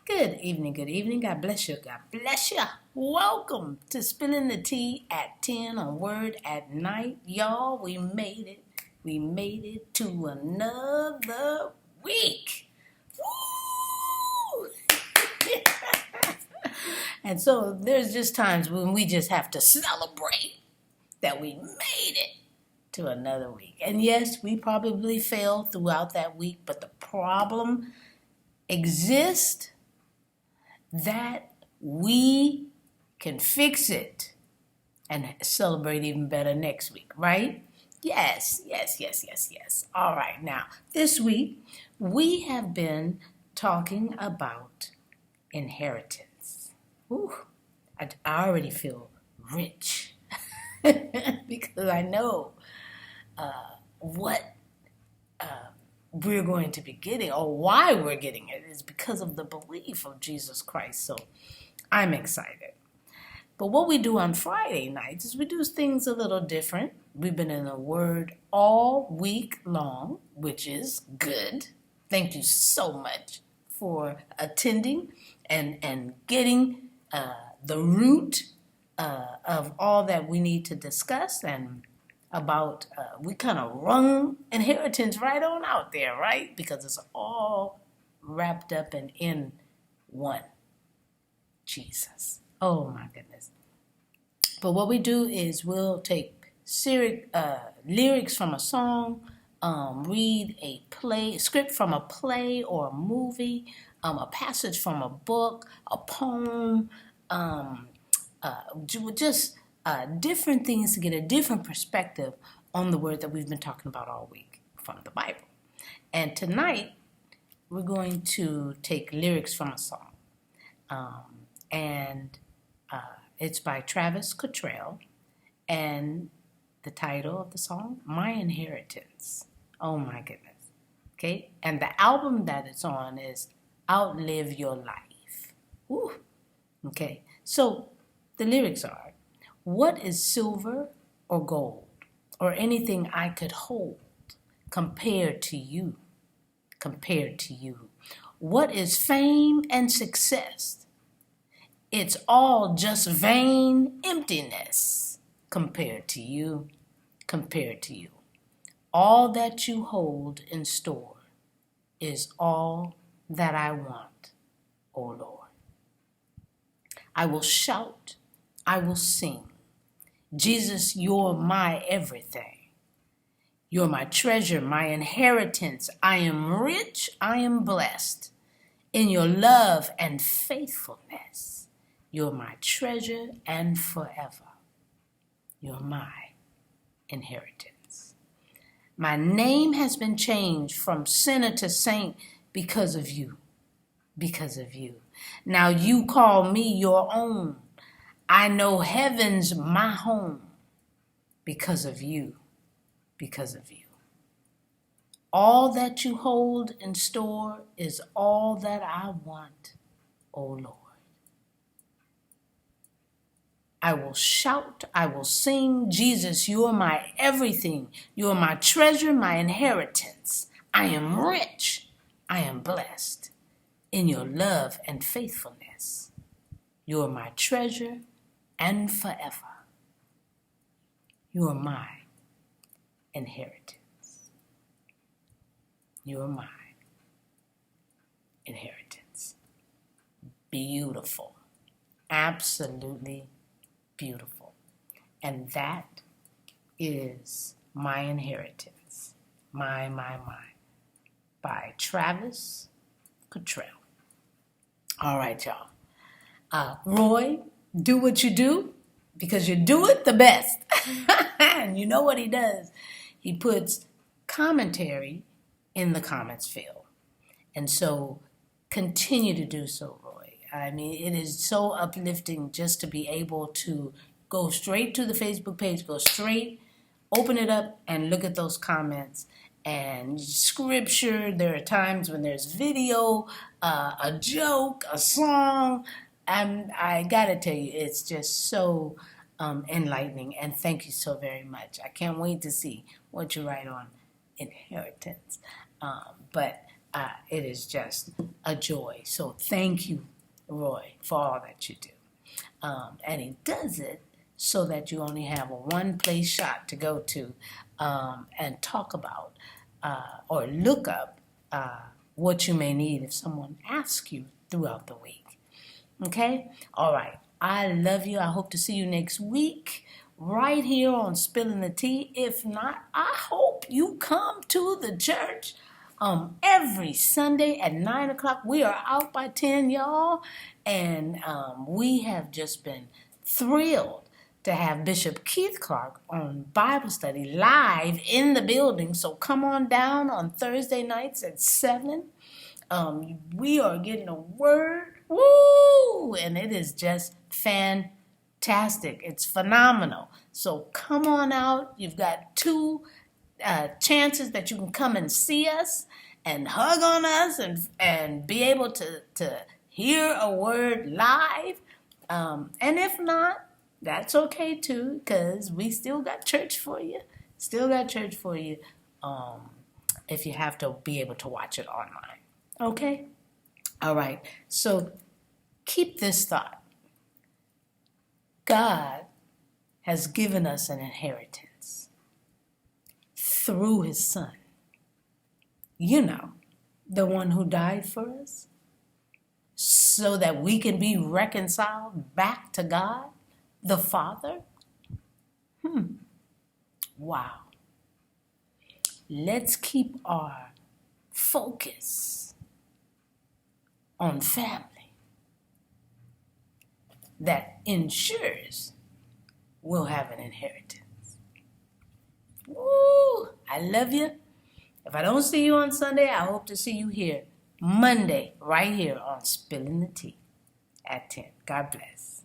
Good evening, good evening. God bless you, God bless you. Welcome to Spilling the Tea at 10 on Word at Night. Y'all, we made it. We made it to another week. Woo! And so there's just times when we just have to celebrate that we made it to another week. And yes, we probably failed throughout that week, but the problem exists that we can fix it and celebrate even better next week, right? Yes. All right, now, this week, we have been talking about inheritance. Ooh, I already feel rich because I know what we're going to be getting, or why we're getting it, is because of the belief of Jesus Christ. So I'm excited. But what we do on Friday nights is we do things a little different. We've been in the Word all week long, which is good. Thank you so much for attending and getting the root of all that we need to discuss, and about, we kind of wrung inheritance right on out there, right? Because it's all wrapped up and in one, Jesus. Oh my goodness. But what we do is we'll take lyrics from a song, read a script from a play or a movie, a passage from a book, a poem, just different things to get a different perspective on the word that we've been talking about all week from the Bible. And tonight, we're going to take lyrics from a song. And it's by Travis Cottrell. And the title of the song, My Inheritance. Oh my goodness. Okay? And the album that it's on is Outlive Your Life. Woo. Okay? So the lyrics are, what is silver or gold or anything I could hold compared to you? Compared to you. What is fame and success? It's all just vain emptiness compared to you, compared to you. All that you hold in store is all that I want, O Lord. I will shout, I will sing. Jesus, you're my everything. You're my treasure, my inheritance. I am rich, I am blessed. In your love and faithfulness, you're my treasure and forever. You're my inheritance. My name has been changed from sinner to saint because of you, because of you. Now you call me your own. I know heaven's my home because of you, because of you. All that you hold in store is all that I want, O Lord. I will shout, I will sing, Jesus, you're my everything. You're my treasure, my inheritance. I am rich, I am blessed in your love and faithfulness. You're my treasure and forever. You are my inheritance. You are my inheritance. Beautiful. Absolutely beautiful. And that is My Inheritance. My. By Travis Cottrell. All right, y'all. Roy, do what you do, because you do it the best. And you know what he does? He puts commentary in the comments field. And so continue to do so, Roy. I mean, it is so uplifting just to be able to go straight to the Facebook page, go straight, open it up, and look at those comments. And scripture, there are times when there's video, a joke, a song. I gotta tell you, it's just so enlightening, and thank you so very much. I can't wait to see what you write on inheritance. But it is just a joy. So thank you, Roy, for all that you do. And he does it so that you only have a one-place shot to go to and talk about or look up what you may need if someone asks you throughout the week. Okay? All right. I love you. I hope to see you next week right here on Spilling the Tea. If not, I hope you come to the church every Sunday at 9 o'clock. We are out by 10, y'all. And we have just been thrilled to have Bishop Keith Clark on Bible study live in the building. So come on down on Thursday nights at 7. We are getting a word. Woo! And it is just fantastic. It's phenomenal. So come on out. You've got 2 chances that you can come and see us and hug on us and be able to hear a word live. And if not, that's okay too, because we still got church for you. If you have to be able to watch it online. Okay? All right. So keep this thought. God has given us an inheritance through his Son. You know, the one who died for us so that we can be reconciled back to God, the Father. Wow. Let's keep our focus on family. That ensures we'll have an inheritance. Woo! I love you. If I don't see you on Sunday, I hope to see you here Monday, right here on Spilling the Tea at 10. God bless.